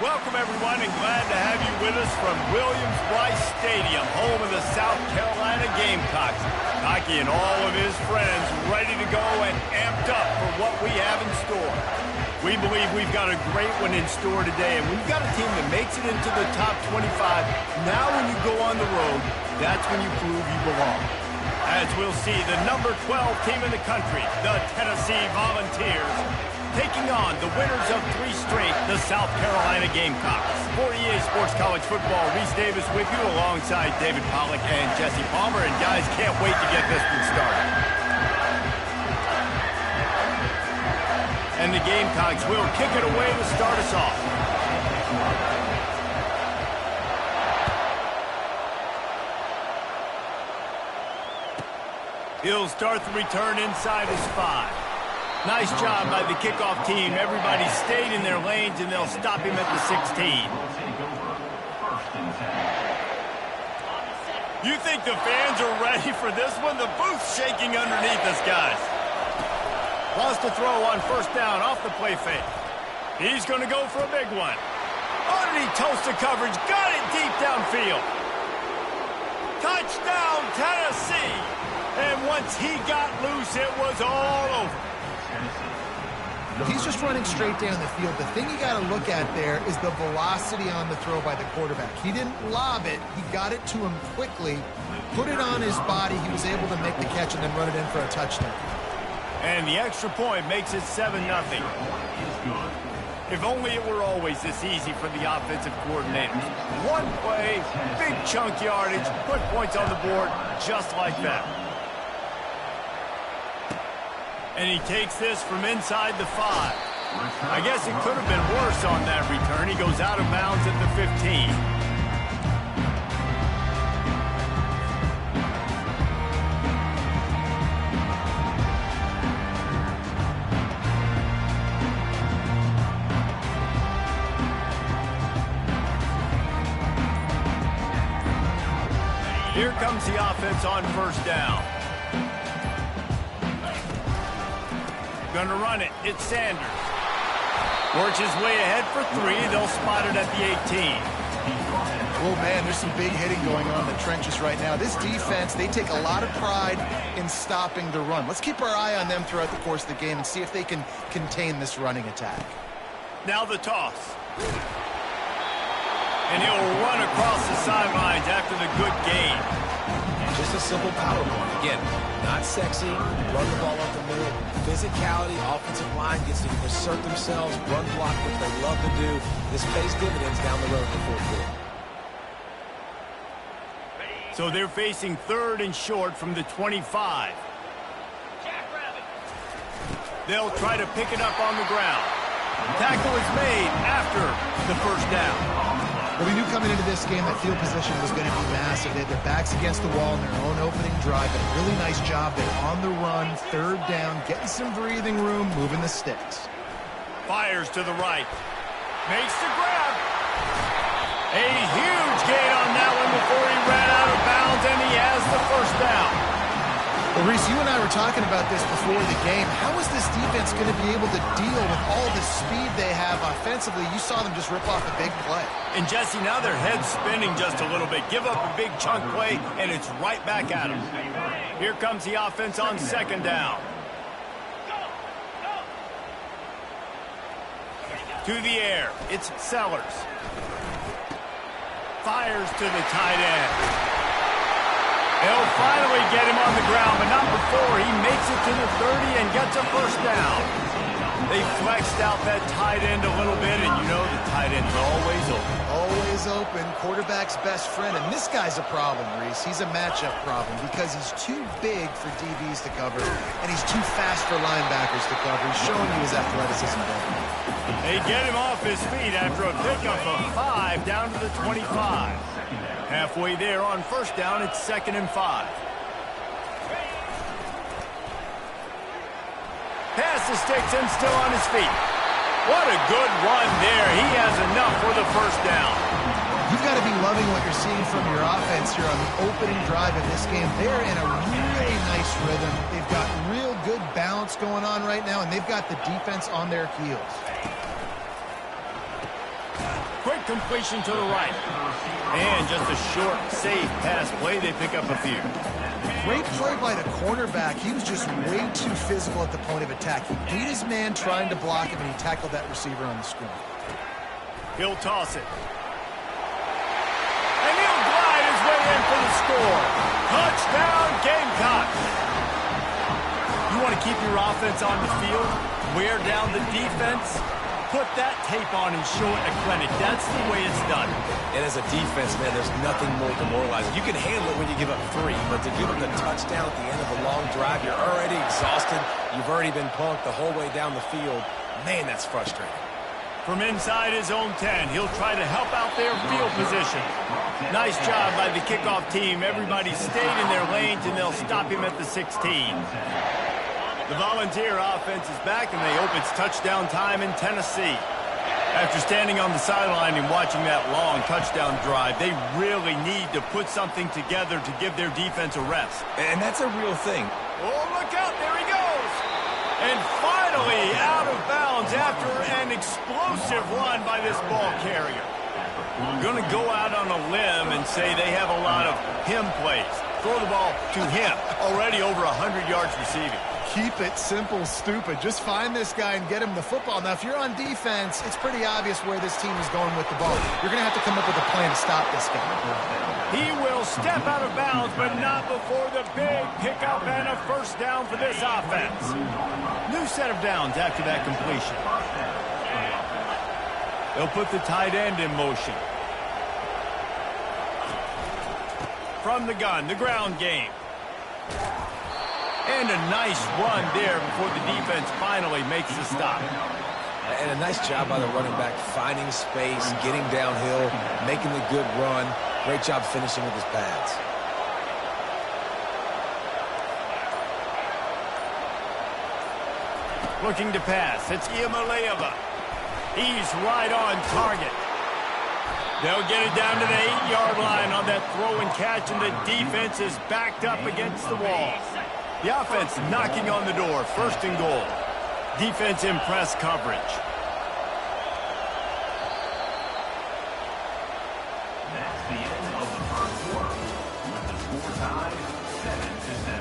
Welcome, everyone, and glad to have you with us from Williams-Brice Stadium, home of the South Carolina Gamecocks. Hockey and all of his friends ready to go and amped up for what we have in store. We believe we've got a great one in store today, and we've got a team that makes it into the top 25. Now when you go on the road, that's when you prove you belong. As we'll see, the number 12 team in the country, the Tennessee Volunteers, taking on the winners of 3 straight, the South Carolina Gamecocks. For EA Sports College Football, Reese Davis with you alongside David Pollack and Jesse Palmer. And guys, can't wait to get this one started. And the Gamecocks will kick it away to start us off. He'll start the return inside his 5. Nice job by the kickoff team. Everybody stayed in their lanes, and they'll stop him at the 16. You think the fans are ready for this one? The booth's shaking underneath us, guys. Lost a throw on first down off the play fake. He's going to go for a big one. Underneath toasted coverage. Got it deep downfield. Touchdown, Tennessee. And once he got loose, it was all over. He's just running straight down the field. The thing you got to look at there is the velocity on the throw by the quarterback. He didn't lob it. He got it to him quickly, put it on his body. He was able to make the catch and then run it in for a touchdown. And the extra point makes it 7-0. If only it were always this easy for the offensive coordinators. One play, big chunk yardage, put points on the board just like that. And he takes this from inside the 5. I guess it could have been worse on that return. He goes out of bounds at the 15. Here comes the offense on first down. Gonna run it. It's Sanders. Works his way ahead for 3. They'll spot it at the 18. Oh, man, there's some big hitting going on in the trenches right now. This defense, they take a lot of pride in stopping the run. Let's keep our eye on them throughout the course of the game and see if they can contain this running attack. Now the toss. And he'll run across the sidelines after the good gain. Just a simple power play. Again, not sexy, run the ball up the middle. Physicality, offensive line gets to assert themselves, run block, what they love to do. This pays dividends down the road in the fourth quarter. So they're facing 3rd and short from the 25. They'll try to pick it up on the ground. Tackle is made after the first down. Well, we knew coming into this game that field position was going to be massive. They had their backs against the wall in their own opening drive, but a really nice job there on the run, 3rd down, getting some breathing room, moving the sticks. Fires to the right. Makes the grab. A huge gain on that one before he ran out of bounds, and he has the first down. Well, Reese, you and I were talking about this before the game. How is this defense going to be able to deal with all the speed they have offensively? You saw them just rip off a big play. And, Jesse, now their head's spinning just a little bit. Give up a big chunk play, and it's right back at them. Here comes the offense on 2nd down. To the air. It's Sellers. Fires to the tight end. They'll finally get him on the ground, but not before he makes it to the 30 and gets a first down. They flexed out that tight end a little bit, and you know the tight end's always open. Always open, quarterback's best friend, and this guy's a problem, Reese. He's a matchup problem because he's too big for DBs to cover, and he's too fast for linebackers to cover. He's showing you his athleticism there. They get him off his feet after a pickup of 5 down to the 25. Halfway there on first down, it's 2nd and 5. Pass the sticks and still on his feet. What a good run there. He has enough for the first down. You've got to be loving what you're seeing from your offense here on the opening drive of this game. They're in a really nice rhythm. They've got real good balance going on right now, and they've got the defense on their heels. Quick completion to the right. And just a short, safe pass play. They pick up a few. Great play by the cornerback. He was just way too physical at the point of attack. He beat his man trying to block him, and he tackled that receiver on the screen. He'll toss it. And he'll glide his way in for the score. Touchdown, Gamecocks. You want to keep your offense on the field? Wear down the defense? Put that tape on and show it a clinic. That's the way it's done. And as a defense, man, there's nothing more demoralizing. You can handle it when you give up 3, but to give up the touchdown at the end of a long drive, you're already exhausted. You've already been punked the whole way down the field. Man, that's frustrating. From inside his own 10, he'll try to help out their field position. Nice job by the kickoff team. Everybody stayed in their lanes, and they'll stop him at the 16. The Volunteer offense is back, and they hope it's touchdown time in Tennessee. After standing on the sideline and watching that long touchdown drive, they really need to put something together to give their defense a rest. And that's a real thing. Oh, look out. There he goes. And finally out of bounds after an explosive run by this ball carrier. I'm going to go out on a limb and say they have a lot of him plays. Throw the ball to him. Already over 100 yards receiving. Keep it simple, stupid. Just find this guy and get him the football. Now, if you're on defense, it's pretty obvious where this team is going with the ball. You're going to have to come up with a plan to stop this guy. He will step out of bounds, but not before the big pickup and a first down for this offense. New set of downs after that completion. They'll put the tight end in motion. From the gun, the ground game. And a nice run there before the defense finally makes the stop. And a nice job by the running back, finding space, getting downhill, making the good run. Great job finishing with his pads. Looking to pass. It's Iamaleava. He's right on target. They'll get it down to the 8-yard line on that throw and catch, and the defense is backed up against the wall. The offense knocking on the door. First and goal. Defense in press coverage. That's the end of the first quarter. With the score tied 7-7.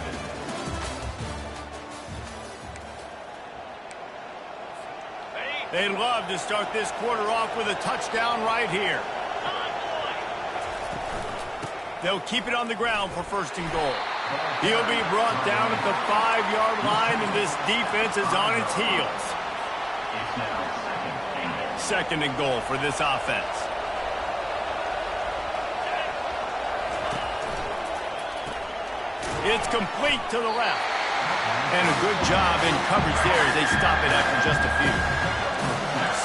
They'd love to start this quarter off with a touchdown right here. They'll keep it on the ground for first and goal. He'll be brought down at the 5-yard line, and this defense is on its heels. Second and goal for this offense. It's complete to the left. And a good job in coverage there. They stop it after just a few.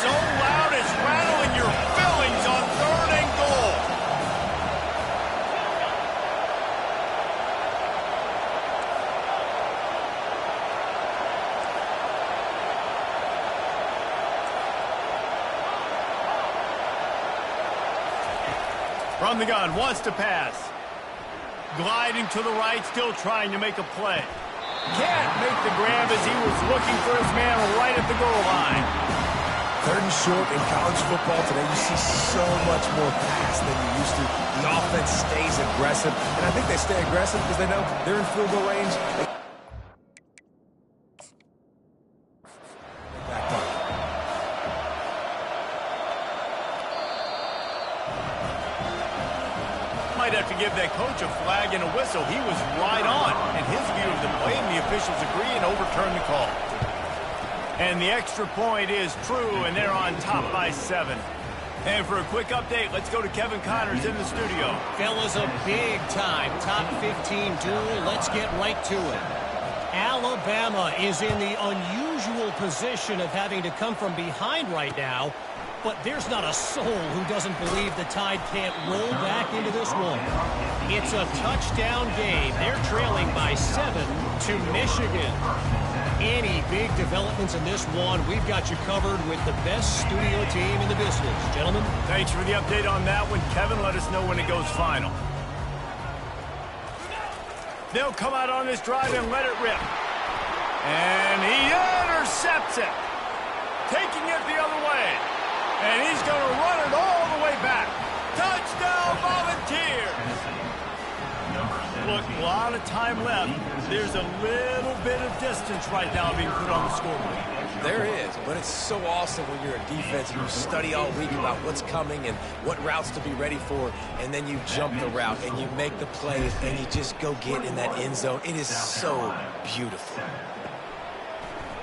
So loud it's rattling your fillings on third and goal. From the gun, wants to pass. Gliding to the right, still trying to make a play. Can't make the grab as he was looking for his man right at the goal line. Third and short in college football today, you see so much more pass than you used to. The offense stays aggressive, and I think they stay aggressive because they know they're in field goal range. Might have to give that coach a flag and a whistle. He was right on in his view of the play, and the officials agree and overturn the call. And the extra point is true, and they're on top by 7. And for a quick update, let's go to Kevin Connors in the studio. Fellas, a big-time top 15 duel. Let's get right to it. Alabama is in the unusual position of having to come from behind right now, but there's not a soul who doesn't believe the Tide can't roll back into this one. It's a touchdown game. They're trailing by 7 to Michigan. Any big developments in this one, we've got you covered with the best studio team in the business. Gentlemen. Thanks for the update on that one. Kevin, let us know when it goes final. They'll come out on this drive and let it rip. And he intercepts it. Taking it the other way. And he's going to run it all the way back. Touchdown, Volunteers! Look, a lot of time left. There's a little bit of distance right now being put on the scoreboard. There is, but it's so awesome when you're a defense and you study all week about what's coming and what routes to be ready for, and then you jump the route and you make the plays and you just go get in that end zone. It is so beautiful.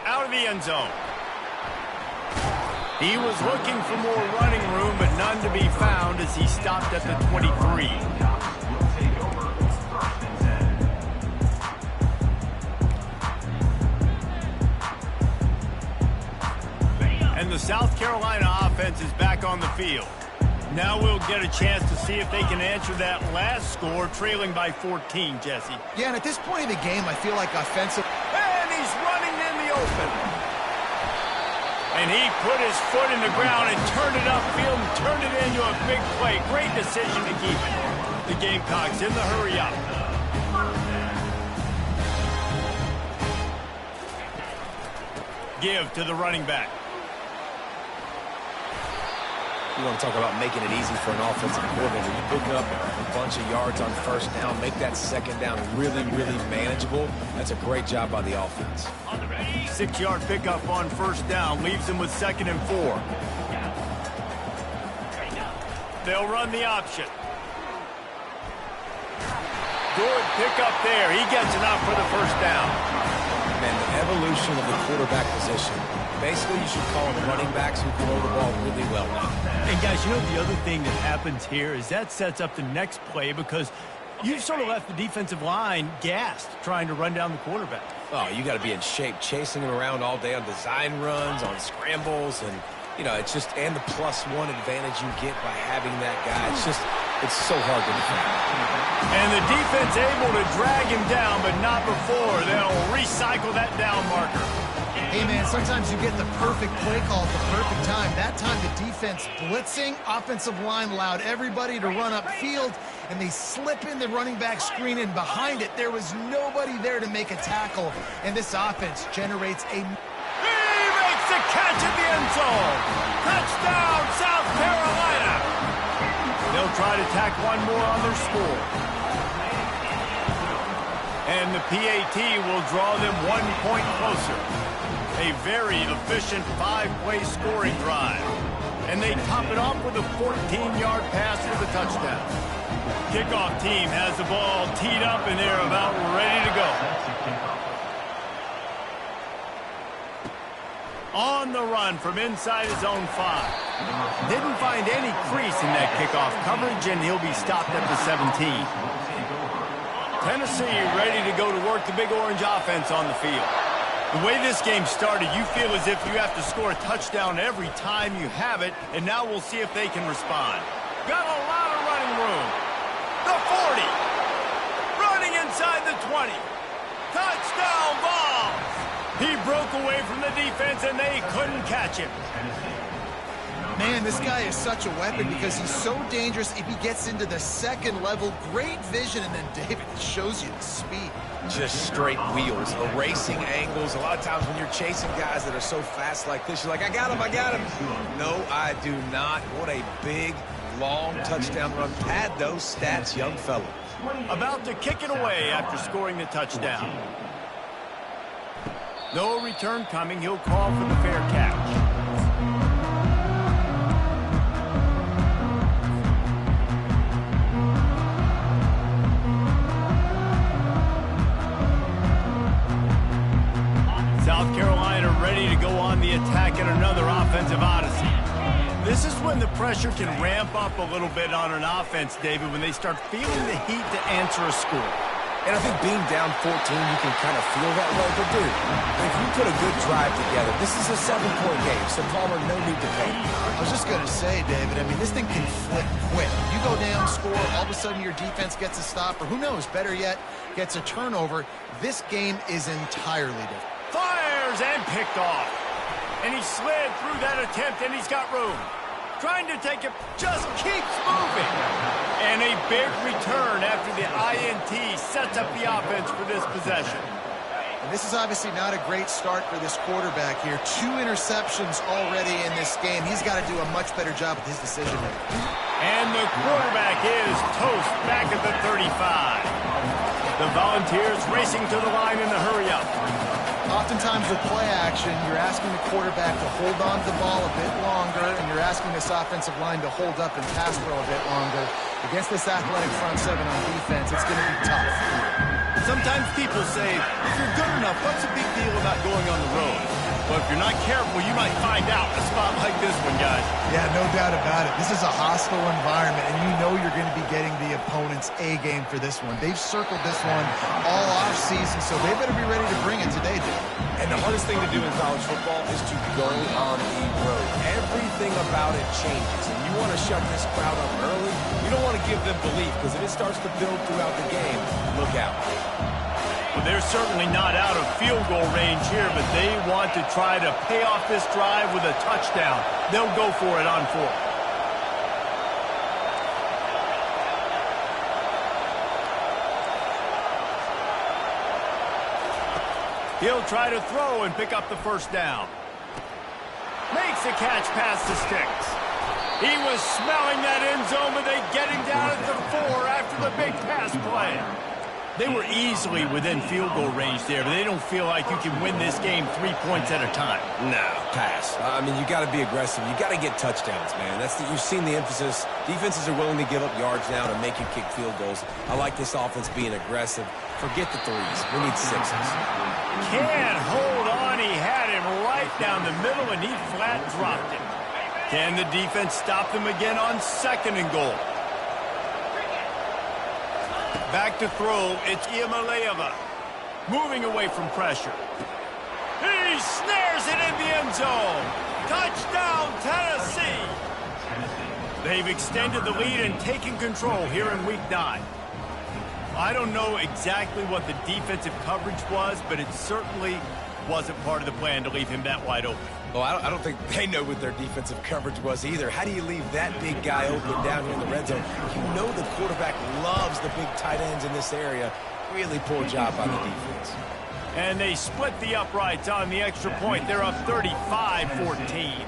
Out of the end zone. He was looking for more running room, but none to be found as he stopped at the 23. And the South Carolina offense is back on the field. Now we'll get a chance to see if they can answer that last score, trailing by 14, Jesse. Yeah, and at this point in the game, I feel like offensive... And he's running in the open. And he put his foot in the ground and turned it upfield and turned it into a big play. Great decision to keep it. The Gamecocks in the hurry up. Give to the running back. You want to talk about making it easy for an offensive coordinator. You pick up a bunch of yards on first down, make that second down really, really manageable. That's a great job by the offense. 6-yard pickup on first down leaves him with 2nd and 4. They'll run the option. Good pickup there. He gets enough for the first down. Man, the evolution of the quarterback position. Basically, you should call them running backs who throw the ball really well now. And guys, you know the other thing that happens here is that sets up the next play because you've sort of left the defensive line gassed trying to run down the quarterback. Oh, you got to be in shape, chasing him around all day on design runs, on scrambles, and, you know, it's just, and the +1 advantage you get by having that guy. It's so hard to defend. And the defense able to drag him down, but not before. They'll recycle that down marker. Hey, man, sometimes you get the perfect play call at the perfect time. That time the defense blitzing, offensive line allowed everybody to run upfield, and they slip in the running back screen, and behind it, there was nobody there to make a tackle, and this offense generates a... He makes the catch at the end zone. Touchdown, South Carolina. They'll try to tack one more on their score. And the PAT will draw them 1 point closer. A very efficient 5-play scoring drive. And they top it off with a 14-yard pass for the touchdown. Kickoff team has the ball teed up and they're about ready to go. On the run from inside his own 5. Didn't find any crease in that kickoff coverage, and he'll be stopped at the 17. Tennessee ready to go to work the Big Orange offense on the field. The way this game started, you feel as if you have to score a touchdown every time you have it, and now we'll see if they can respond. Got a lot of running room. The 40. Running inside the 20. Touchdown ball. He broke away from the defense, and they couldn't catch him. Man, this guy is such a weapon because he's so dangerous if he gets into the second level. Great vision, and then David shows you the speed. Just straight wheels, erasing angles. A lot of times when you're chasing guys that are so fast like this, you're like, I got him. No, I do not. What a big, long touchdown run. Pad those stats, young fella. About to kick it away after scoring the touchdown. No return coming. He'll call for the fair catch. South Carolina ready to go on the attack in another offensive odyssey. This is when the pressure can ramp up a little bit on an offense, David, when they start feeling the heat to answer a score. And I think being down 14, you can kind of feel that way. But, dude, if you put a good drive together, this is a 7-point game, so Palmer, no need to panic. I was just going to say, David, I mean, this thing can flip quick. You go down, score, all of a sudden your defense gets a stop, or who knows, better yet, gets a turnover. This game is entirely different. Fires and picked off. And he slid through that attempt, and he's got room. Trying to take it, just keeps moving. And a big return after the INT sets up the offense for this possession. And this is obviously not a great start for this quarterback here. 2 interceptions already in this game. He's got to do a much better job with his decision making. And the quarterback is toast back at the 35. The Volunteers racing to the line in the hurry-up. Oftentimes with play action, you're asking the quarterback to hold on to the ball a bit longer, and you're asking this offensive line to hold up and pass throw a bit longer. Against this athletic front seven on defense, it's going to be tough. Sometimes people say, if you're good enough, what's the big deal about going on the road? But if you're not careful, you might find out a spot like this one, guys. Yeah, no doubt about it. This is a hostile environment, and you know you're going to be getting the opponent's A game for this one. They've circled this one all offseason, so they better be ready to bring it today, dude. And the hardest thing to do in college football is to go on the road. Everything about it changes, and you want to shut this crowd up early. You don't want to give them belief, because if it starts to build throughout the game, look out. Well, they're certainly not out of field goal range here, but they want to try to pay off this drive with a touchdown. They'll go for it on 4th. He'll try to throw and pick up the first down. Makes the catch past the sticks. He was smelling that end zone, but they get him down at the 4 after the big pass play. They were easily within field goal range there, but they don't feel like you can win this game 3 points at a time. No, pass. I mean, you got to be aggressive. You got to get touchdowns, man. You've seen the emphasis. Defenses are willing to give up yards now to make you kick field goals. I like this offense being aggressive. Forget the 3s. We need 6s. Can't hold on. He had him right down the middle, and he flat dropped him. Can the defense stop them again on 2nd and goal? Back to throw, it's Iamaleava. Moving away from pressure. He snares it in the end zone. Touchdown, Tennessee. They've extended the lead and taken control here in Week 9. I don't know exactly what the defensive coverage was, but it certainly wasn't part of the plan to leave him that wide open. Well, I don't think they know what their defensive coverage was either. How do you leave that big guy open down here in the red zone? You know the quarterback loves the big tight ends in this area. Really poor job by the defense. And they split the uprights on the extra point. They're up 35-14.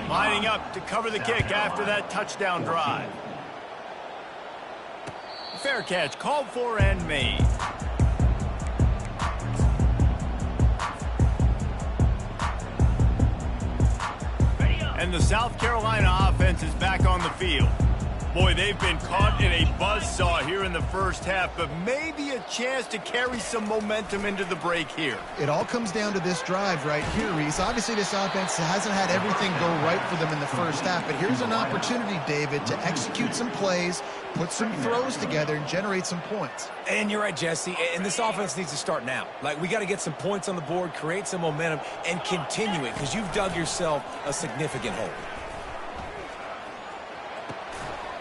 Lining up to cover the kick after that touchdown drive. Fair catch called for and made. And the South Carolina offense is back on the field. Boy, they've been caught in a buzzsaw here in the first half, but maybe a chance to carry some momentum into the break here. It all comes down to this drive right here, Reese. Obviously, this offense hasn't had everything go right for them in the first half, but here's an opportunity, David, to execute some plays, put some throws together, and generate some points. And you're right, Jesse, and this offense needs to start now. Like, we got to get some points on the board, create some momentum, and continue it, because you've dug yourself a significant hole.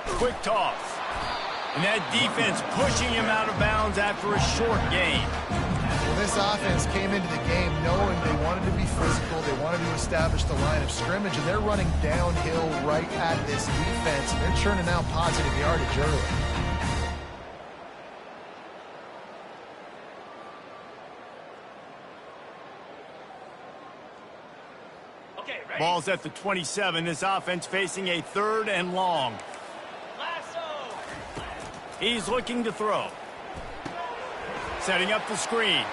Quick toss. And that defense pushing him out of bounds after a short gain. Well, this offense came into the game knowing they wanted to be physical, they wanted to establish the line of scrimmage, and they're running downhill right at this defense, and they're churning out positive yardage early. Ball's at the 27. This offense facing a 3rd and long. He's looking to throw. Setting up the screen.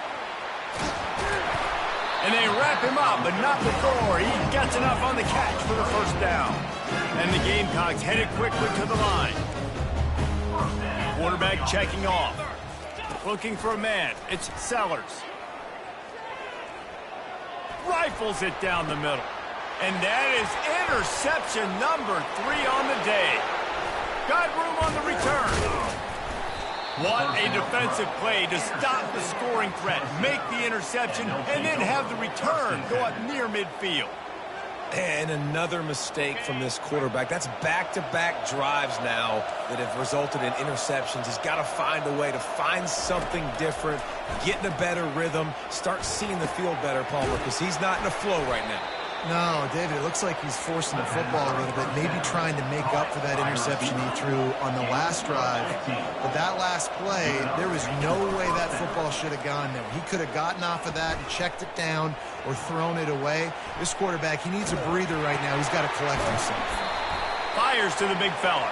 And they wrap him up, but not before he gets enough on the catch for the first down. And the Gamecocks headed quickly to the line. Quarterback checking off. Looking for a man. It's Sellers. Rifles it down the middle. And that is interception number 3 on the day. Got room on the return. What a defensive play to stop the scoring threat, make the interception, and then have the return go up near midfield. And another mistake from this quarterback. That's back-to-back drives now that have resulted in interceptions. He's got to find a way to find something different, get in a better rhythm, start seeing the field better, Palmer, because he's not in a flow right now. No, David, it looks like he's forcing the football a little bit, maybe trying to make up for that interception he threw on the last drive. But that last play, there was no way that football should have gone there. He could have gotten off of that and checked it down or thrown it away. This quarterback, he needs a breather right now. He's got to collect himself. Fires to the big fella.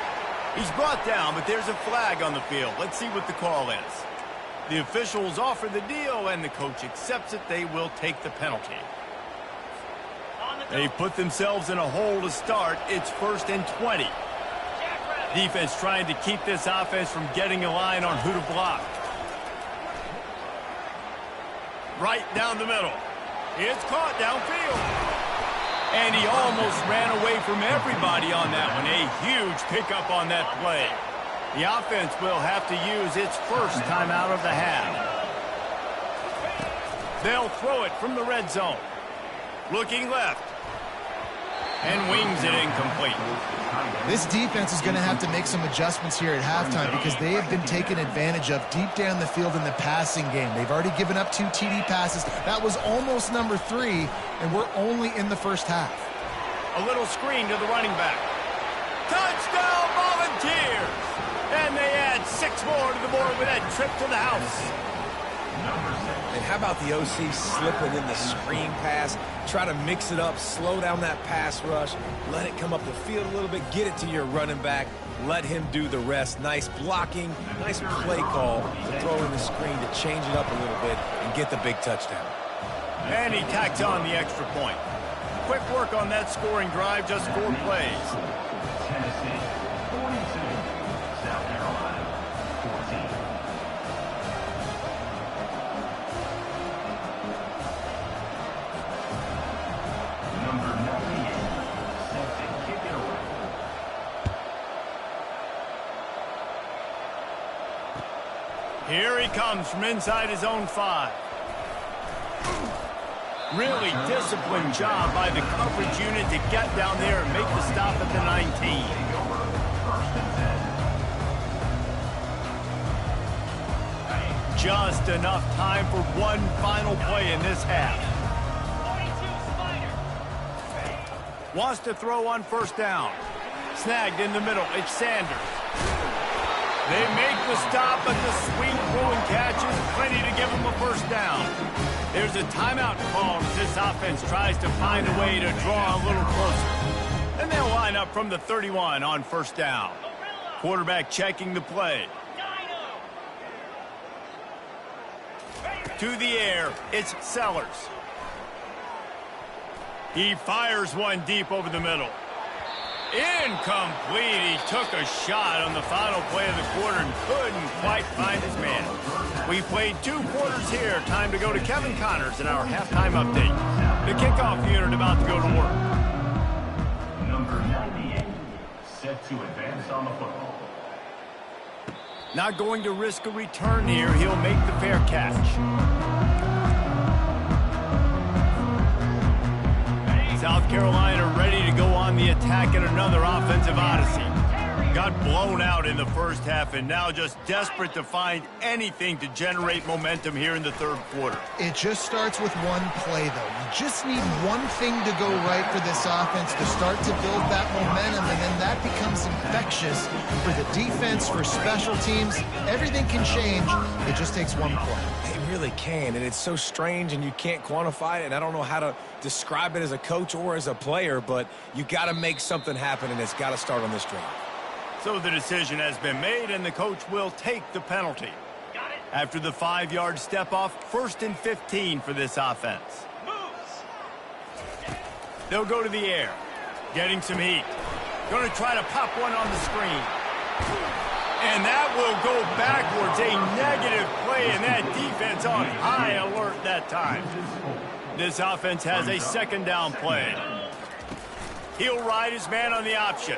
He's brought down, but there's a flag on the field. Let's see what the call is. The officials offer the deal, and the coach accepts it. They will take the penalty. They put themselves in a hole to start. It's 1st and 20. Defense trying to keep this offense from getting a line on who to block. Right down the middle. It's caught downfield. And he almost ran away from everybody on that one. A huge pickup on that play. The offense will have to use its first timeout of the half. They'll throw it from the red zone. Looking left. And wings it incomplete. This defense is going to have to make some adjustments here at halftime because they have been taken advantage of deep down the field in the passing game. They've already given up 2 TD passes. That was almost number 3, and we're only in the first half. A little screen to the running back. Touchdown, Volunteers! And they add 6 more to the board with that trip to the house. And how about the OC slipping in the screen pass? Try to mix it up, slow down that pass rush, let it come up the field a little bit, get it to your running back, let him do the rest. Nice blocking, nice play call to throw in the screen to change it up a little bit and get the big touchdown. And he tacks on the extra point. Quick work on that scoring drive, just 4 plays. Tennessee 42, South Carolina 14. Number 98, set to kick it away. Here he comes from inside his own 5. Really disciplined job by the coverage unit to get down there and make the stop at the 19. Just enough time for one final play in this half. Wants to throw on 1st down. Snagged in the middle. It's Sanders. They make the stop, but the sweet throw and catch is plenty to give them a 1st down. There's a timeout called as this offense tries to find a way to draw a little closer. And they'll line up from the 31 on 1st down. Quarterback checking the play. To the air, it's Sellers. He fires one deep over the middle. Incomplete. He took a shot on the final play of the quarter and couldn't quite find his man. We played 2 quarters here. Time to go to Kevin Connors in our halftime update. The kickoff unit about to go to work. Number 98, set to advance on the football. Not going to risk a return here. He'll make the fair catch. South Carolina ready to go on the attack in another offensive odyssey. Got blown out in the first half and now just desperate to find anything to generate momentum here in the 3rd quarter. It just starts with one play, though. You just need one thing to go right for this offense to start to build that momentum, and then that becomes infectious for the defense, for special teams. Everything can change. It just takes one play. It really can, and it's so strange, and you can't quantify it, and I don't know how to describe it as a coach or as a player, but you got to make something happen, and it's got to start on this drive. So the decision has been made, and the coach will take the penalty. After the 5-yard step off, 1st and 15 for this offense. They'll go to the air, getting some heat. Going to try to pop one on the screen. And that will go backwards. A negative play, and that defense on high alert that time. This offense has a 2nd down play. He'll ride his man on the option.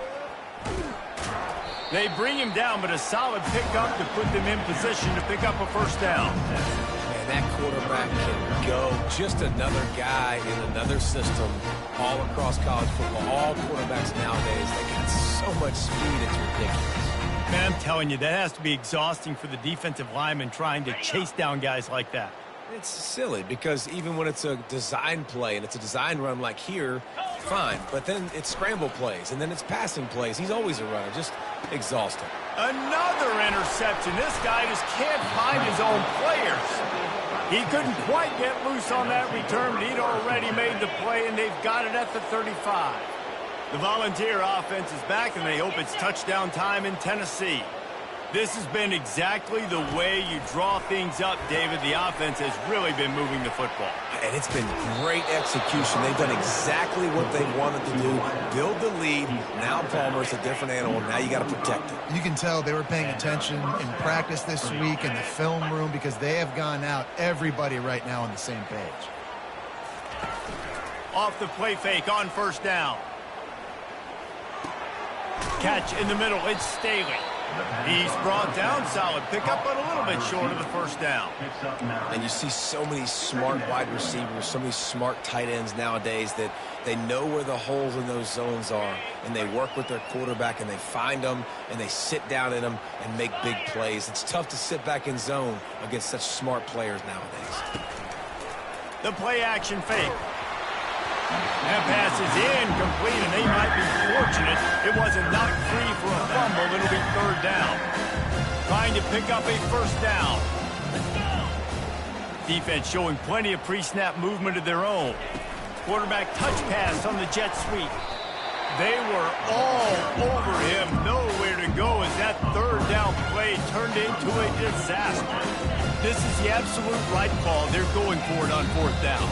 They bring him down, but a solid pickup to put them in position to pick up a 1st down. Man, that quarterback can go. Just another guy in another system all across college football. All quarterbacks nowadays, they got so much speed, it's ridiculous. Man, I'm telling you, that has to be exhausting for the defensive lineman trying to chase down guys like that. It's silly because even when it's a design play and it's a design run like here, fine. But then it's scramble plays and then it's passing plays. He's always a runner, just exhausting. Another interception. This guy just can't find his own players. He couldn't quite get loose on that return, but he'd already made the play, and they've got it at the 35. The Volunteer offense is back, and they hope it's touchdown time in Tennessee. This has been exactly the way you draw things up, David. The offense has really been moving the football. And it's been great execution. They've done exactly what they wanted to do. Build the lead. Now Palmer's a different animal. Now you got to protect it. You can tell they were paying attention in practice this week in the film room because they have gone out, everybody right now on the same page. Off the play fake on first down. Catch in the middle. It's Staley. He's brought down, solid pickup, but a little bit short of the first down. And you see so many smart wide receivers, so many smart tight ends nowadays that they know where the holes in those zones are, and they work with their quarterback, and they find them, and they sit down in them and make big plays. It's tough to sit back in zone against such smart players nowadays. The play action fake. That pass is incomplete, and they might be fortunate it wasn't knocked free for a fumble. It'll be third down. Trying to pick up a first down. Defense showing plenty of pre-snap movement of their own. Quarterback touch pass on the jet sweep. They were all over him. Nowhere to go as that third down play turned into a disaster. This is the absolute right call. They're going for it on fourth down.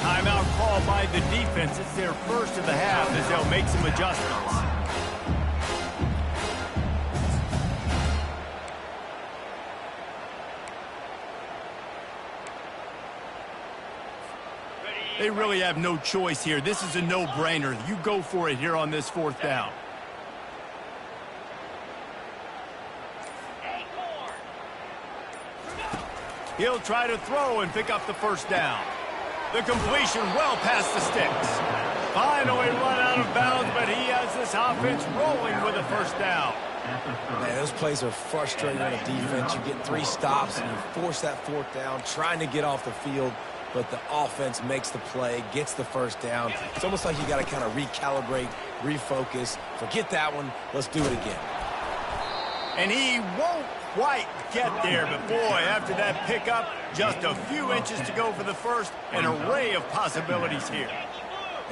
Timeout call by the defense. It's their first of the half as they'll make some adjustments. They really have no choice here. This is a no-brainer. You go for it here on this fourth down. He'll try to throw and pick up the first down. The completion well past the sticks. Finally run out of bounds, but he has this offense rolling with a first down. Man, those plays are frustrating on a defense. You get 3 stops and you force that fourth down, trying to get off the field, but the offense makes the play, gets the first down. It's almost like you got to kind of recalibrate, refocus. Forget that one. Let's do it again. And he won't quite get there, but boy, after that pickup, just a few inches to go for the first, an array of possibilities here.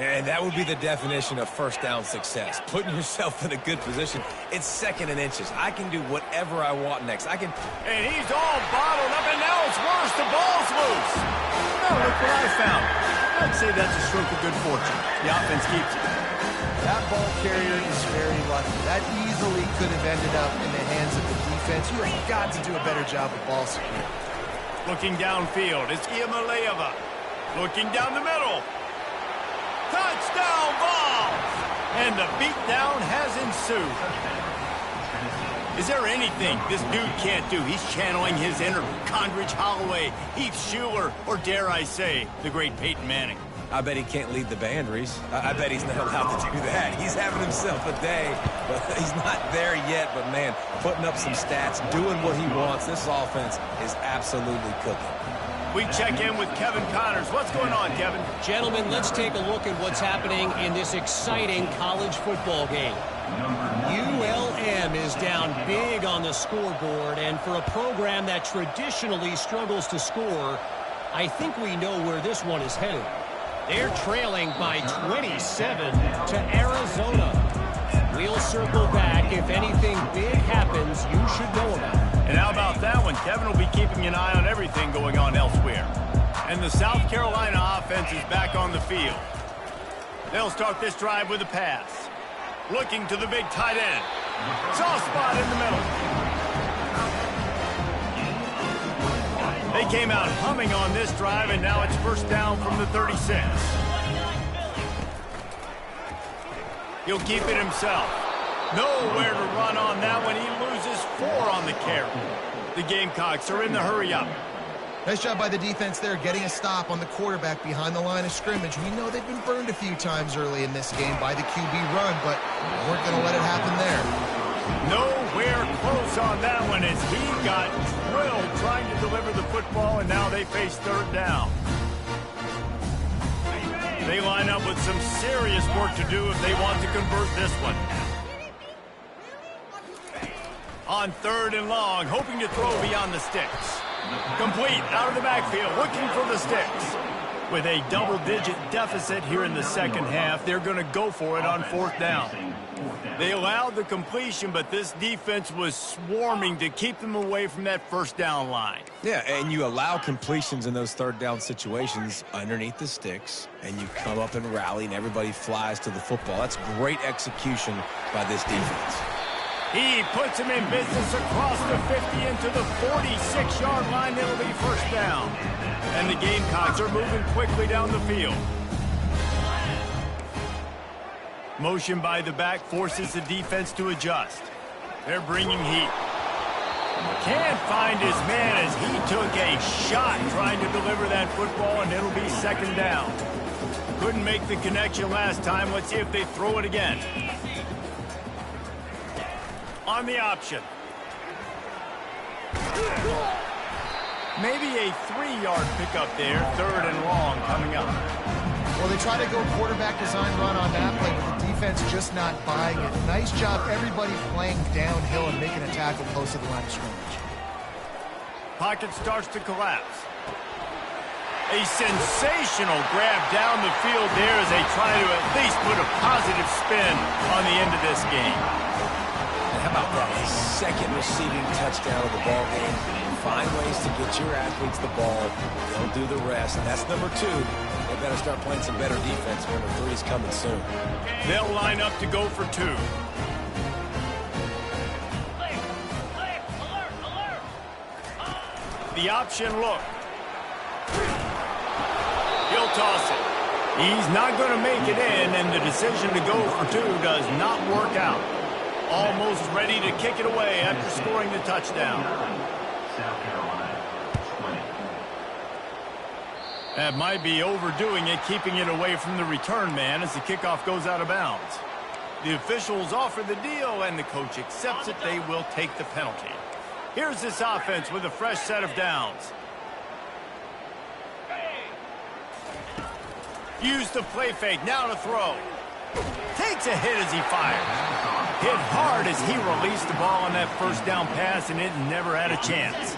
And that would be the definition of first down success, putting yourself in a good position. It's second and inches. I can do whatever I want next. And he's all bottled up, and now it's worse. The ball's loose. Now look what I found. I'd say that's a stroke of good fortune. The offense keeps it. That ball carrier is very lucky. That easily could have ended up in the hands of the defense. You have got to do a better job with ball security. Looking downfield, it's Iamaleava. Looking down the middle. Touchdown ball! And the beatdown has ensued. Is there anything this dude can't do? He's channeling his inner Condridge Holloway, Heath Schuler, or dare I say, the great Peyton Manning. I bet he can't lead the band, Reese. I bet he's not allowed to do that. He's having himself a day, but he's not there yet. But, man, putting up some stats, doing what he wants. This offense is absolutely cooking. We check in with Kevin Connors. What's going on, Kevin? Gentlemen, let's take a look at what's happening in this exciting college football game. ULM is down big on the scoreboard, and for a program that traditionally struggles to score, I think we know where this one is headed. They're trailing by 27 to Arizona. We'll circle back. If anything big happens, you should know about it. And how about that one? Kevin will be keeping an eye on everything going on elsewhere. And the South Carolina offense is back on the field. They'll start this drive with a pass. Looking to the big tight end. Soft spot in the middle. They came out humming on this drive, and now it's first down from the 36. He'll keep it himself. Nowhere to run on that one. He loses 4 on the carry. The Gamecocks are in the hurry-up. Nice job by the defense there, getting a stop on the quarterback behind the line of scrimmage. We know they've been burned a few times early in this game by the QB run, but weren't going to let it happen there. Nowhere close on that one as he got drilled trying to deliver the football, and now they face third down. They line up with some serious work to do if they want to convert this one. On third and long, hoping to throw beyond the sticks. Complete out of the backfield, looking for the sticks. With a double-digit deficit here in the second half, they're going to go for it on fourth down. They allowed the completion, but this defense was swarming to keep them away from that first down line. Yeah, and you allow completions in those third down situations underneath the sticks, and you come up and rally, and everybody flies to the football. That's great execution by this defense. He puts him in business across the 50 into the 46-yard line. It'll be first down. And the Gamecocks are moving quickly down the field. Motion by the back forces the defense to adjust. They're bringing heat. Can't find his man as he took a shot trying to deliver that football, and it'll be second down. Couldn't make the connection last time. Let's see if they throw it again. On the option. Maybe a 3-yard pickup there. Third and long coming up. Well, they try to go quarterback design run on that play, but the defense just not buying it. Nice job, everybody playing downhill and making a tackle close to the line of scrimmage. Pocket starts to collapse. A sensational grab down the field there as they try to at least put a positive spin on the end of this game. How about that? A second receiving touchdown of the ball game. Find ways to get your athletes the ball. They'll do the rest. And that's number 2. They better start playing some better defense. Number 3 is coming soon. They'll line up to go for 2. The option look. He'll toss it. He's not going to make it in, and the decision to go for 2 does not work out. Almost ready to kick it away after scoring the touchdown. South Carolina, 20. That might be overdoing it, keeping it away from the return man as the kickoff goes out of bounds. The officials offer the deal, and the coach accepts it. They will take the penalty. Here's this offense with a fresh set of downs. Use the play fake, now to throw. Takes a hit as he fires. Hit hard as he released the ball on that first down pass, and it never had a chance.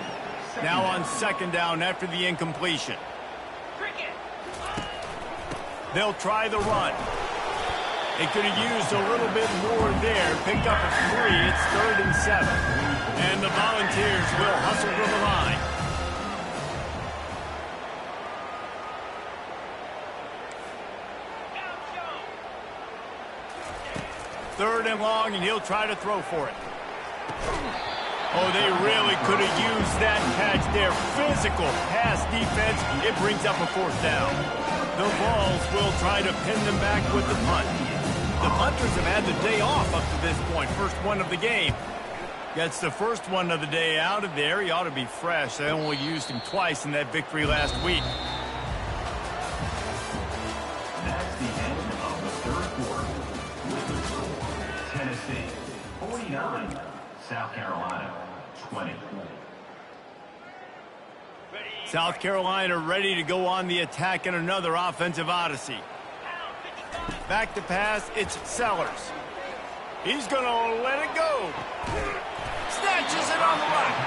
Now on second down after the incompletion. They'll try the run. They could have used a little bit more there. Pick up a 3. It's third and 7. And the Volunteers will hustle to the line. Third and long, and he'll try to throw for it. Oh, they really could have used that catch there. Physical pass defense. It brings up a fourth down. The Vols will try to pin them back with the punt. The punters have had the day off up to this point. First one of the game. Gets the first one of the day out of there. He ought to be fresh. They only used him twice in that victory last week. That's the end of the third quarter. With the score, Tennessee 49, South Carolina 20. South Carolina ready to go on the attack in another offensive odyssey. Back to pass, it's Sellers. He's going to let it go. Snatches it on the right.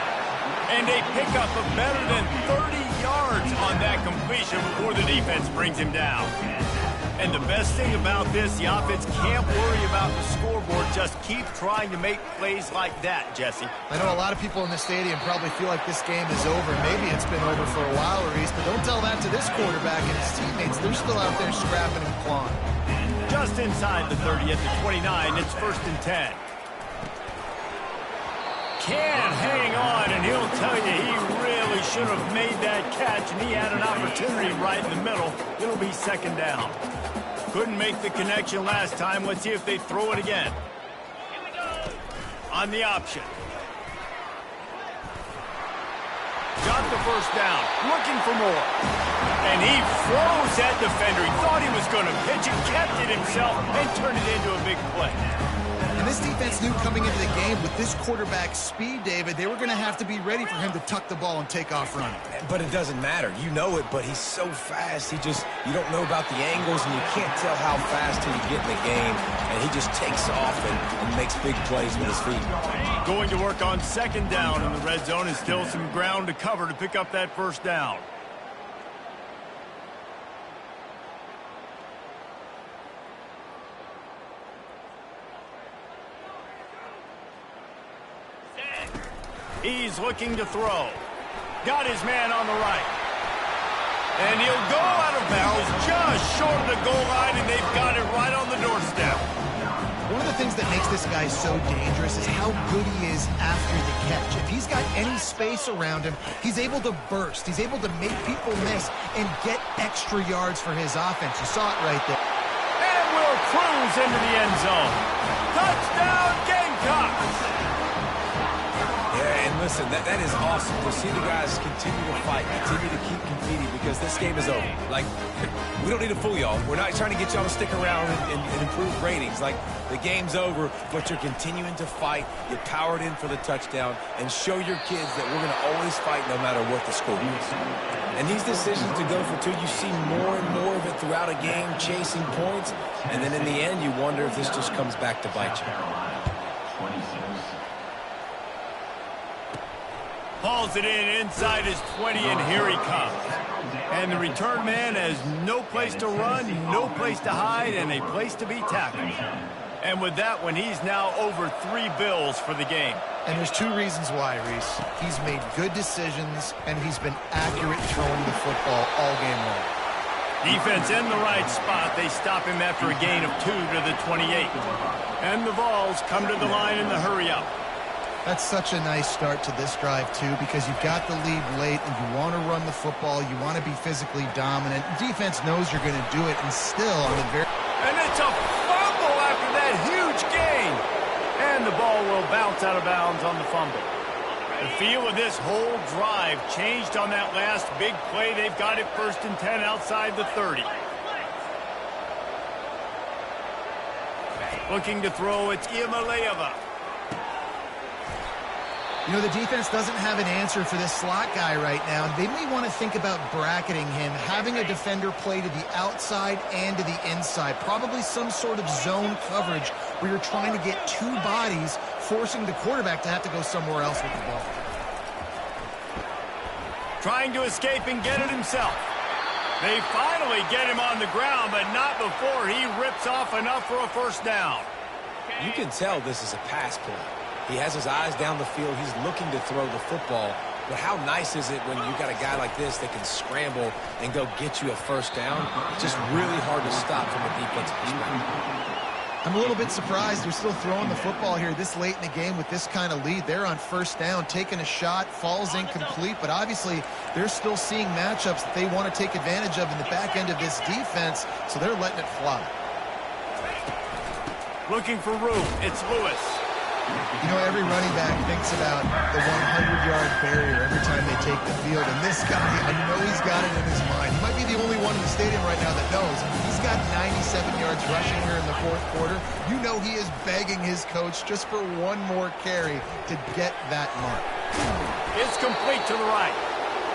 And a pickup of better than 30 yards on that completion before the defense brings him down. And the best thing about this, the offense can't worry about the scoreboard. Just keep trying to make plays like that, Jesse. I know a lot of people in the stadium probably feel like this game is over. Maybe it's been over for a while, Reese, but don't tell that to this quarterback and his teammates. They're still out there scrapping and clawing. Just inside the 30 at the 29, it's first and 10. Can't hang on, and he'll tell you he really should have made that catch, and he had an opportunity right in the middle. It'll be second down. Couldn't make the connection last time. Let's see if they throw it again. On the option. Got the first down, looking for more. And he froze that defender. He thought he was going to pitch it, kept it himself, and turned it into a big play. And this defense knew coming into the game with this quarterback's speed, David, they were going to have to be ready for him to tuck the ball and take off running. But it doesn't matter. You know it, but he's so fast. You don't know about the angles, and you can't tell how fast till you get in the game. And he just takes off and makes big plays with his feet. Going to work on second down in the red zone, and still some ground to cover to pick up that first down. He's looking to throw. Got his man on the right. And he'll go out of bounds just short of the goal line, and they've got it right on the doorstep. One of the things that makes this guy so dangerous is how good he is after the catch. If he's got any space around him, he's able to burst. He's able to make people miss and get extra yards for his offense. You saw it right there. And will cruise into the end zone. Touchdown, Gamecocks! Yeah, and listen, that is awesome to see the guys continue to fight, continue to keep competing, because this game is over. Like, we don't need to fool y'all. We're not trying to get y'all to stick around and improve ratings. Like, the game's over, but you're continuing to fight. You powered in for the touchdown, and show your kids that we're going to always fight no matter what the score is. And these decisions to go for two, you see more and more of it throughout a game, chasing points, and then in the end, you wonder if this just comes back to bite you. Hauls it in inside his 20, and here he comes. And the return man has no place to run, no place to hide, and a place to be tackled. And with that one, he's now over 3 bills for the game. And there's 2 reasons why, Reese. He's made good decisions, and he's been accurate throwing the football all game long. Defense in the right spot. They stop him after a gain of 2 to the 28. And the Vols come to the line in the hurry-up. That's such a nice start to this drive, too, because you've got the lead late and you want to run the football. You want to be physically dominant. Defense knows you're going to do it, and still on the very... And it's a fumble after that huge gain. And the ball will bounce out of bounds on the fumble. The feel of this whole drive changed on that last big play. They've got it 1st and 10 outside the 30. Looking to throw, it's Iamaleava. You know, the defense doesn't have an answer for this slot guy right now. They may want to think about bracketing him, having a defender play to the outside and to the inside. Probably some sort of zone coverage where you're trying to get 2 bodies, forcing the quarterback to have to go somewhere else with the ball. Trying to escape and get it himself. They finally get him on the ground, but not before he rips off enough for a first down. You can tell this is a pass play. He has his eyes down the field. He's looking to throw the football. But how nice is it when you got a guy like this that can scramble and go get you a first down? It's just really hard to stop from a defensive perspective. I'm a little bit surprised they're still throwing the football here this late in the game with this kind of lead. They're on first down, taking a shot, falls incomplete, but obviously they're still seeing matchups that they want to take advantage of in the back end of this defense, so they're letting it fly. Looking for room, it's Lewis. You know, every running back thinks about the 100-yard barrier every time they take the field. And this guy, I know he's got it in his mind. He might be the only one in the stadium right now that knows. He's got 97 yards rushing here in the 4th quarter. You know he is begging his coach just for one more carry to get that mark. It's complete to the right.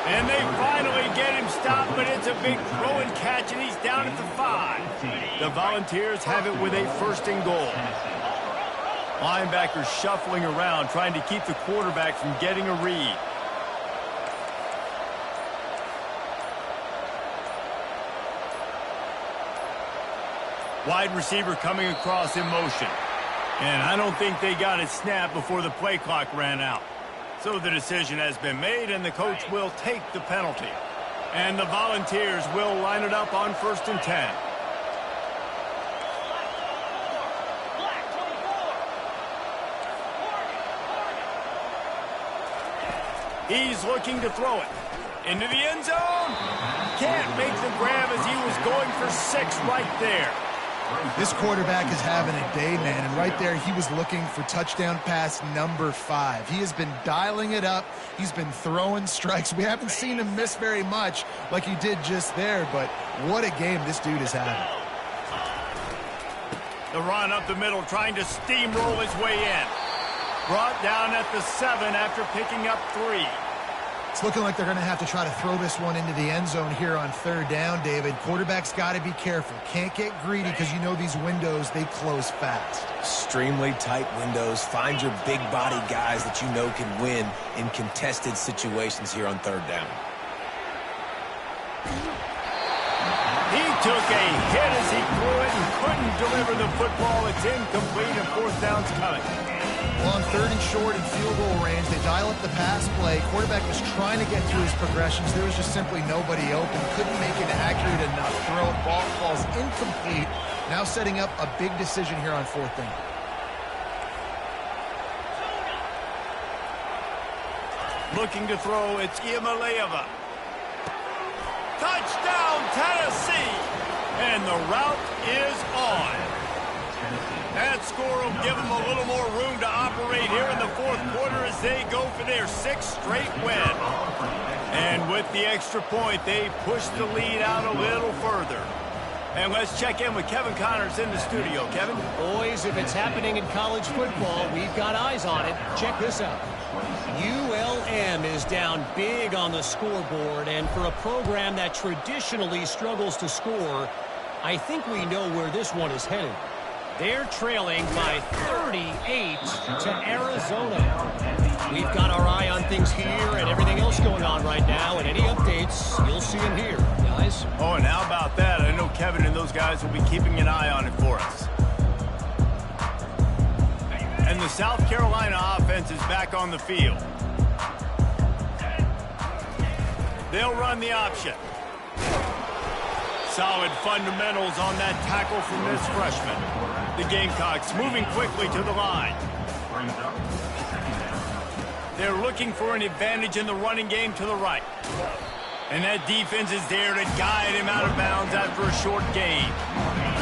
And they finally get him stopped, but it's a big throw and catch, and he's down at the 5. The Volunteers have it with a 1st and goal. Linebackers shuffling around, trying to keep the quarterback from getting a read. Wide receiver coming across in motion. And I don't think they got it snapped before the play clock ran out. So the decision has been made, and the coach will take the penalty. And the Volunteers will line it up on 1st and 10. He's looking to throw it. Into the end zone. Can't make the grab as he was going for 6 right there. This quarterback is having a day, man, and right there he was looking for touchdown pass number 5. He has been dialing it up. He's been throwing strikes. We haven't seen him miss very much like he did just there, but what a game this dude is having. The run up the middle, trying to steamroll his way in. Brought down at the 7 after picking up 3. It's looking like they're going to have to try to throw this one into the end zone here on 3rd down, David. Quarterback's got to be careful. Can't get greedy because you know these windows, they close fast. Extremely tight windows. Find your big body guys that you know can win in contested situations here on 3rd down. He took a hit as he threw it and couldn't deliver the football. It's incomplete and 4th down's coming. Well, on 3rd and short and field goal range, they dial up the pass play. Quarterback was trying to get through his progressions. There was just simply nobody open. Couldn't make an accurate enough throw. Ball falls incomplete. Now setting up a big decision here on 4th down. Looking to throw, it's Iamaleava. Touchdown, Tennessee! And the route is on. That score will give them a little more room to operate here in the 4th quarter as they go for their 6th straight win. And with the extra point, they push the lead out a little further. And let's check in with Kevin Connors in the studio. Kevin? Boys, if it's happening in college football, we've got eyes on it. Check this out. ULM is down big on the scoreboard, and for a program that traditionally struggles to score, I think we know where this one is headed. They're trailing by 38 to Arizona. We've got our eye on things here and everything else going on right now, and any updates, you'll see them here, guys. Oh, and how about that? I know Kevin and those guys will be keeping an eye on it for us. And the South Carolina offense is back on the field. They'll run the option. Solid fundamentals on that tackle from this freshman. The Gamecocks moving quickly to the line. They're looking for an advantage in the running game to the right. And that defense is there to guide him out of bounds after a short gain.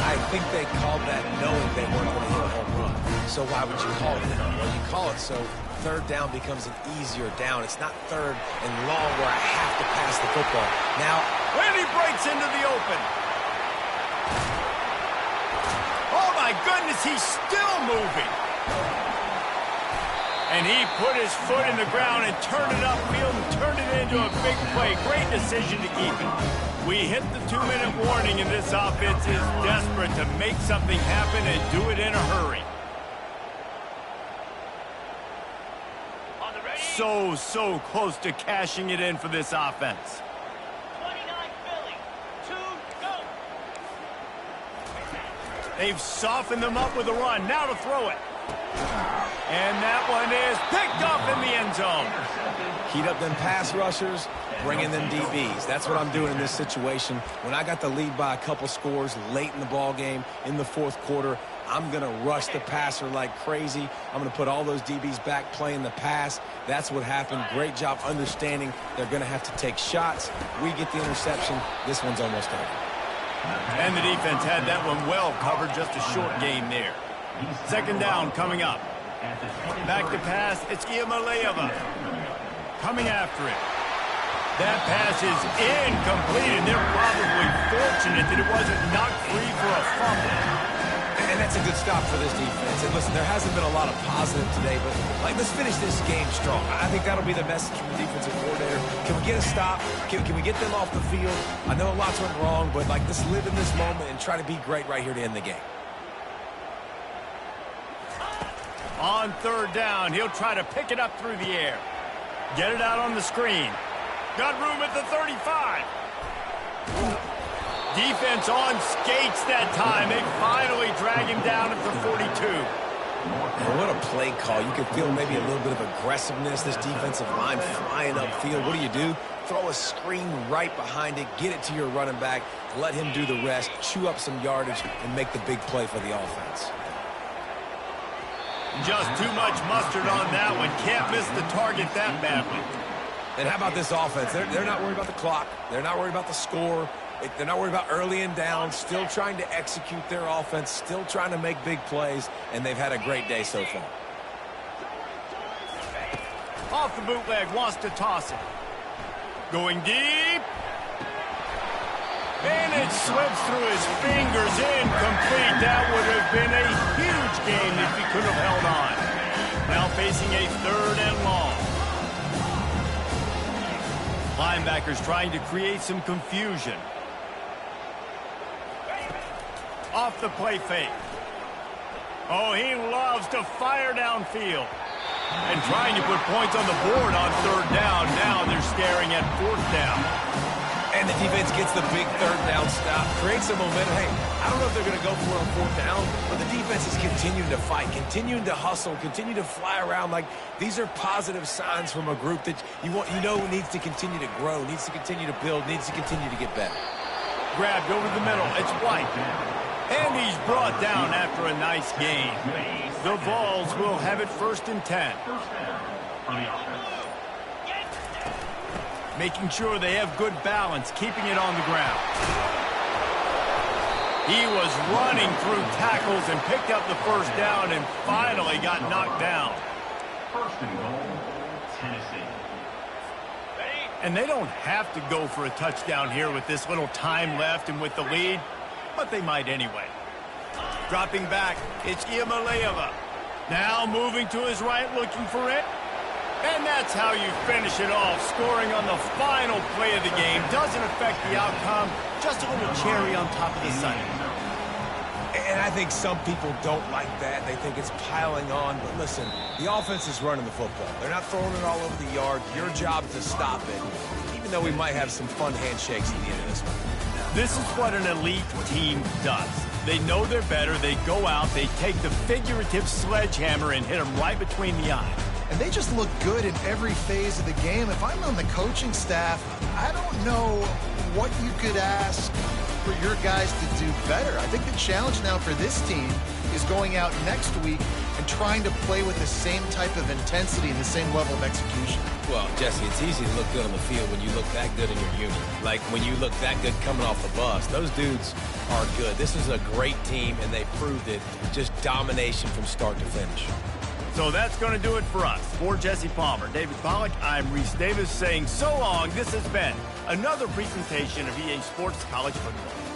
I think they called that knowing they weren't going to hit a home run. So why would you call it that? Well, you call it so 3rd down becomes an easier down. It's not 3rd and long where I have to pass the football. Now, when he breaks into the open. Oh, my goodness, he's still moving. And he put his foot in the ground and turned it upfield and turned it into a big play. Great decision to keep it. We hit the 2-minute warning, and this offense is desperate to make something happen and do it in a hurry. So close to cashing it in for this offense. 29 Philly, 2, go. They've softened them up with a run. Now to throw it. And that one is picked up in the end zone. Heat up them pass rushers, bring in them DBs. That's what I'm doing in this situation. When I got the lead by a couple scores late in the ball game in the 4th quarter, I'm going to rush the passer like crazy. I'm going to put all those DBs back playing the pass. That's what happened. Great job understanding they're going to have to take shots. We get the interception. This one's almost over. And the defense had that one well covered. Just a short gain there. 2nd down coming up. Back to pass. It's Iamaleava coming after it. That pass is incomplete, and they're probably fortunate that it wasn't knocked free for a fumble. And that's a good stop for this defense. And listen, there hasn't been a lot of positive today, but let's finish this game strong. I think that'll be the message from the defensive coordinator. Can we get a stop? Can we get them off the field? I know lots went wrong, but let's live in this moment and try to be great right here to end the game. On 3rd down, he'll try to pick it up through the air. Get it out on the screen. Got room at the 35. Defense on skates that time. They finally drag him down at the 42. And what a play call. You can feel maybe a little bit of aggressiveness. This defensive line flying upfield. What do? Throw a screen right behind it. Get it to your running back. Let him do the rest. Chew up some yardage and make the big play for the offense. Just too much mustard on that one. Can't miss the target that badly. And how about this offense? They're not worried about the clock. They're not worried about the score. They're not worried about early and down. Still trying to execute their offense. Still trying to make big plays. And they've had a great day so far. Off the bootleg. Wants to toss it. Going deep. And it slips through his fingers, incomplete. That would have been a huge game if he could have held on. Now facing a 3rd and long. Linebackers trying to create some confusion. Off the play fake. Oh, he loves to fire downfield. And trying to put points on the board on 3rd down. Now they're staring at 4th down. And the defense gets the big 3rd down stop, creates some momentum. Hey, I don't know if they're going to go for it on 4th down, but the defense is continuing to fight, continuing to hustle, continue to fly around. Like, these are positive signs from a group that you know needs to continue to grow, needs to continue to build, needs to continue to get better. Grabbed over the middle. It's White. And he's brought down after a nice gain. The Vols will have it 1st and 10. Making sure they have good balance, keeping it on the ground. He was running through tackles and picked up the 1st down and finally got knocked down. 1st and goal, Tennessee. And they don't have to go for a touchdown here with this little time left and with the lead, but they might anyway. Dropping back, it's Iamaleava. Now moving to his right, looking for it. And that's how you finish it off, scoring on the final play of the game. Doesn't affect the outcome, just a little cherry on top of the Sunday. And I think some people don't like that. They think it's piling on. But listen, the offense is running the football. They're not throwing it all over the yard. Your job is to stop it, even though we might have some fun handshakes at the end of this one. This is what an elite team does. They know they're better. They go out, they take the figurative sledgehammer and hit them right between the eyes. And they just look good in every phase of the game. If I'm on the coaching staff, I don't know what you could ask for your guys to do better. I think the challenge now for this team is going out next week and trying to play with the same type of intensity and the same level of execution. Well, Jesse, it's easy to look good on the field when you look that good in your unit. Like when you look that good coming off the bus. Those dudes are good. This is a great team, and they proved it. Just domination from start to finish. So that's going to do it for us. For Jesse Palmer, David Pollack, I'm Reese Davis saying so long. This has been another presentation of EA Sports College Football.